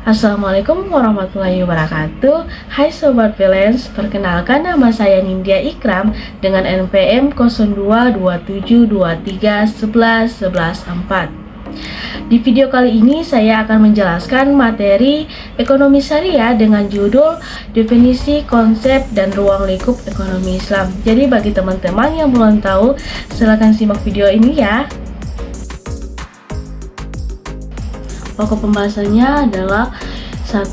Assalamualaikum warahmatullahi wabarakatuh. Hai Sobat Freelance, perkenalkan nama saya Nindya Ikram dengan NPM 0227231114. Di video kali ini saya akan menjelaskan materi ekonomi syariah dengan judul definisi, konsep, dan ruang lingkup ekonomi Islam. Jadi bagi teman-teman yang belum tahu, silahkan simak video ini ya. Pokok pembahasannya adalah 1.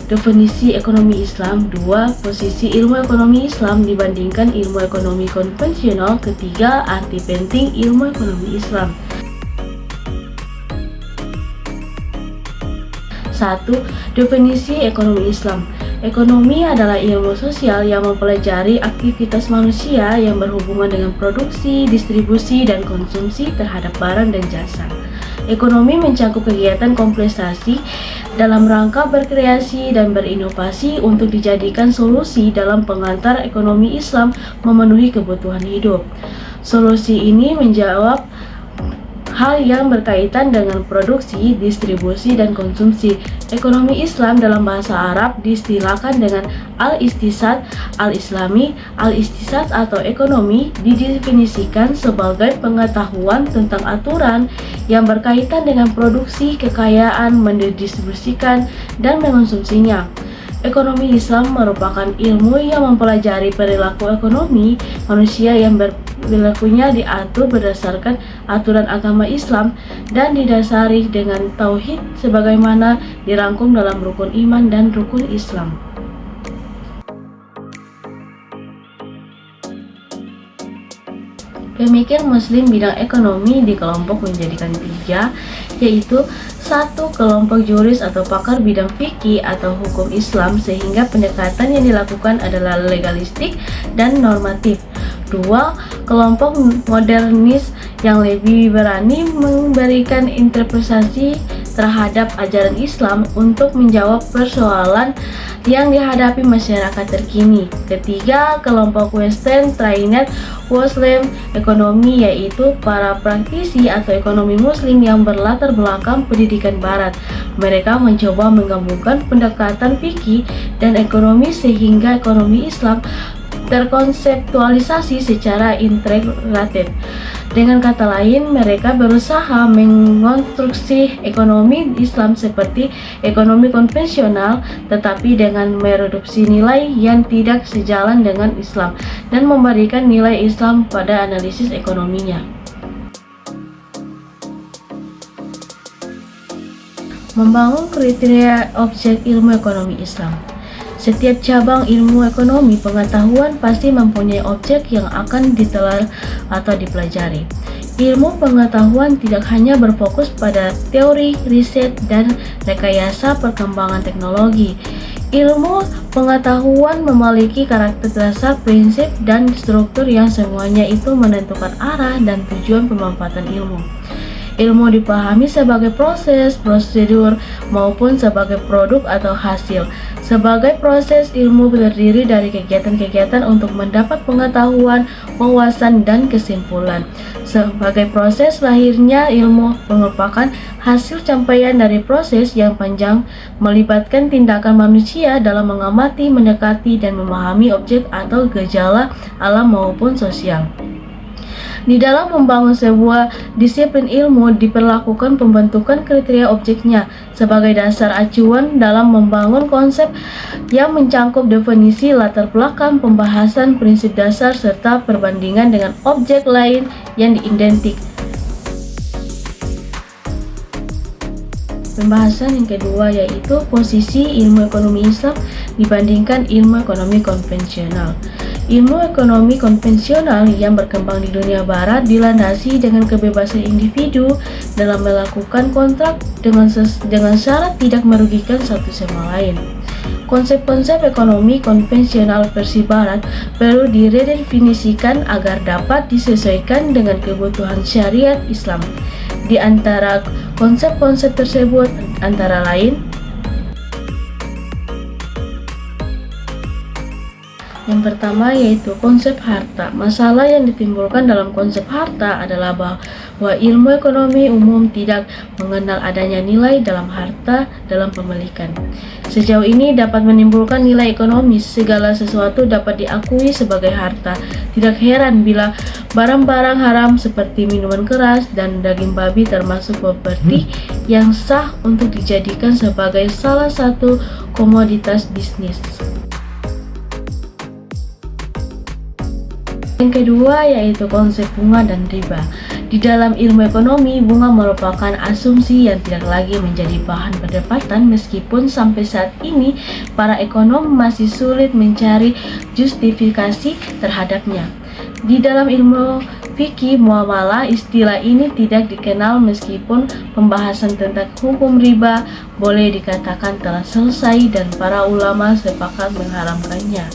Definisi ekonomi Islam. 2. Posisi ilmu ekonomi Islam dibandingkan ilmu ekonomi konvensional. 3. Arti penting ilmu ekonomi Islam. 1. Definisi ekonomi Islam. Ekonomi adalah ilmu sosial yang mempelajari aktivitas manusia yang berhubungan dengan produksi, distribusi, dan konsumsi terhadap barang dan jasa. Ekonomi mencakup kegiatan kompensasi dalam rangka berkreasi dan berinovasi untuk dijadikan solusi dalam pengantar ekonomi Islam memenuhi kebutuhan hidup. Solusi ini menjawab hal yang berkaitan dengan produksi, distribusi, dan konsumsi. Ekonomi Islam dalam bahasa Arab diistilahkan dengan al-iqtisad al-islami. Al-iqtisad atau ekonomi didefinisikan sebagai pengetahuan tentang aturan yang berkaitan dengan produksi, kekayaan, mendistribusikan, dan mengonsumsinya. Ekonomi Islam merupakan ilmu yang mempelajari perilaku ekonomi manusia yang perilakunya diatur berdasarkan aturan agama Islam dan didasari dengan tauhid sebagaimana dirangkum dalam rukun iman dan rukun Islam. Pemikir Muslim bidang ekonomi dikelompok menjadikan 3, yaitu 1. Kelompok juris atau pakar bidang fikih atau hukum Islam, sehingga pendekatan yang dilakukan adalah legalistik dan normatif. 2. Kelompok modernis yang lebih berani memberikan interpretasi terhadap ajaran Islam untuk menjawab persoalan yang dihadapi masyarakat terkini. 3. Kelompok Western trained Muslim ekonomi, yaitu para praktisi atau ekonomi muslim yang berlatar belakang pendidikan barat. Mereka mencoba menggabungkan pendekatan fikih dan ekonomi sehingga ekonomi Islam terkonseptualisasi secara integrated. Dengan kata lain, mereka berusaha mengonstruksi ekonomi Islam seperti ekonomi konvensional, tetapi dengan mereduksi nilai yang tidak sejalan dengan Islam dan memberikan nilai Islam pada analisis ekonominya. Membangun kriteria objek ilmu ekonomi Islam. Setiap cabang ilmu ekonomi pengetahuan pasti mempunyai objek yang akan ditelar atau dipelajari. Ilmu pengetahuan tidak hanya berfokus pada teori, riset, dan rekayasa perkembangan teknologi. Ilmu pengetahuan memiliki karakter dasar, prinsip, dan struktur yang semuanya itu menentukan arah dan tujuan pemanfaatan ilmu. Ilmu dipahami sebagai proses, prosedur, maupun sebagai produk atau hasil. Sebagai proses, ilmu terdiri dari kegiatan-kegiatan untuk mendapat pengetahuan, wawasan, dan kesimpulan. Sebagai proses lahirnya ilmu merupakan hasil capaian dari proses yang panjang melibatkan tindakan manusia dalam mengamati, mendekati, dan memahami objek atau gejala alam maupun sosial. Di dalam membangun sebuah disiplin ilmu diperlakukan pembentukan kriteria objeknya sebagai dasar acuan dalam membangun konsep yang mencakup definisi, latar belakang, pembahasan, prinsip dasar, serta perbandingan dengan objek lain yang diidentik. Pembahasan yang kedua yaitu posisi ilmu ekonomi Islam dibandingkan ilmu ekonomi konvensional. Ilmu ekonomi konvensional yang berkembang di dunia barat dilandasi dengan kebebasan individu dalam melakukan kontrak dengan syarat tidak merugikan satu sama lain. Konsep-konsep ekonomi konvensional versi barat perlu diredefinisikan agar dapat disesuaikan dengan kebutuhan syariat Islam. Di antara konsep-konsep tersebut antara lain: yang Yang pertama yaitu konsep harta. Masalah yang ditimbulkan dalam konsep harta adalah bahwa ilmu ekonomi umum tidak mengenal adanya nilai dalam harta dalam pemilikan. Sejauh ini dapat menimbulkan nilai ekonomis, segala sesuatu dapat diakui sebagai harta. Tidak heran bila barang-barang haram seperti minuman keras dan daging babi termasuk properti yang sah untuk dijadikan sebagai salah satu komoditas bisnis. Yang kedua yaitu konsep bunga dan riba. Di dalam ilmu ekonomi, bunga merupakan asumsi yang tidak lagi menjadi bahan perdebatan meskipun sampai saat ini para ekonom masih sulit mencari justifikasi terhadapnya. Di dalam ilmu fikih muamalah, istilah ini tidak dikenal meskipun pembahasan tentang hukum riba boleh dikatakan telah selesai dan para ulama sepakat mengharamkannya.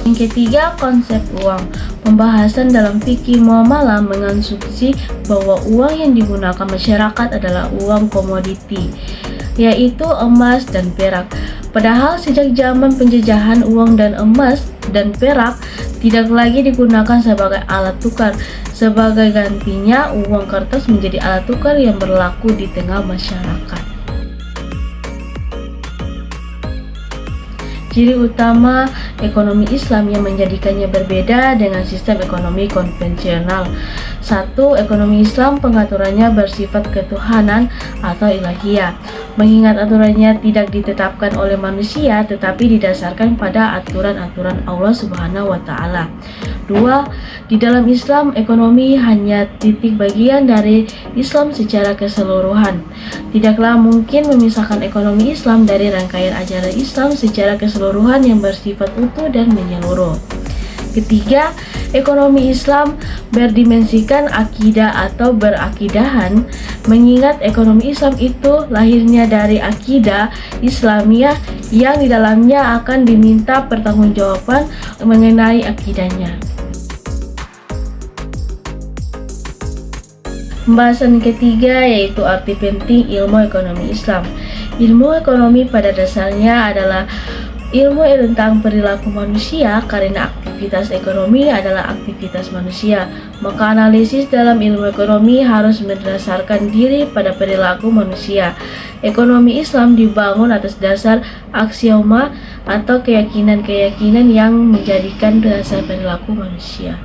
Yang ketiga, konsep uang. Pembahasan dalam fikih muamalah mengasumsi bahwa uang yang digunakan masyarakat adalah uang komoditi, yaitu emas dan perak. Padahal sejak zaman penjajahan, uang dan emas dan perak tidak lagi digunakan sebagai alat tukar. Sebagai gantinya, uang kertas menjadi alat tukar yang berlaku di tengah masyarakat. Ciri utama ekonomi Islam yang menjadikannya berbeda dengan sistem ekonomi konvensional. 1. Ekonomi Islam pengaturannya bersifat ketuhanan atau ilahiyah, mengingat aturannya tidak ditetapkan oleh manusia tetapi didasarkan pada aturan-aturan Allah Subhanahu wa Ta'ala. 2. Di dalam Islam, ekonomi hanya titik bagian dari Islam secara keseluruhan. Tidaklah mungkin memisahkan ekonomi Islam dari rangkaian ajaran Islam secara keseluruhan yang bersifat utuh dan menyeluruh. Ketiga, ekonomi Islam berdimensikan akidah atau berakidahan, mengingat ekonomi Islam itu lahirnya dari akidah Islamiyah yang di dalamnya akan diminta pertanggungjawaban mengenai akidahnya. Pembahasan ketiga yaitu arti penting ilmu ekonomi Islam. Ilmu ekonomi pada dasarnya adalah ilmu tentang perilaku manusia, karena aktivitas ekonomi adalah aktivitas manusia. Maka analisis dalam ilmu ekonomi harus berdasarkan diri pada perilaku manusia. Ekonomi Islam dibangun atas dasar aksioma atau keyakinan-keyakinan yang menjadikan dasar perilaku manusia.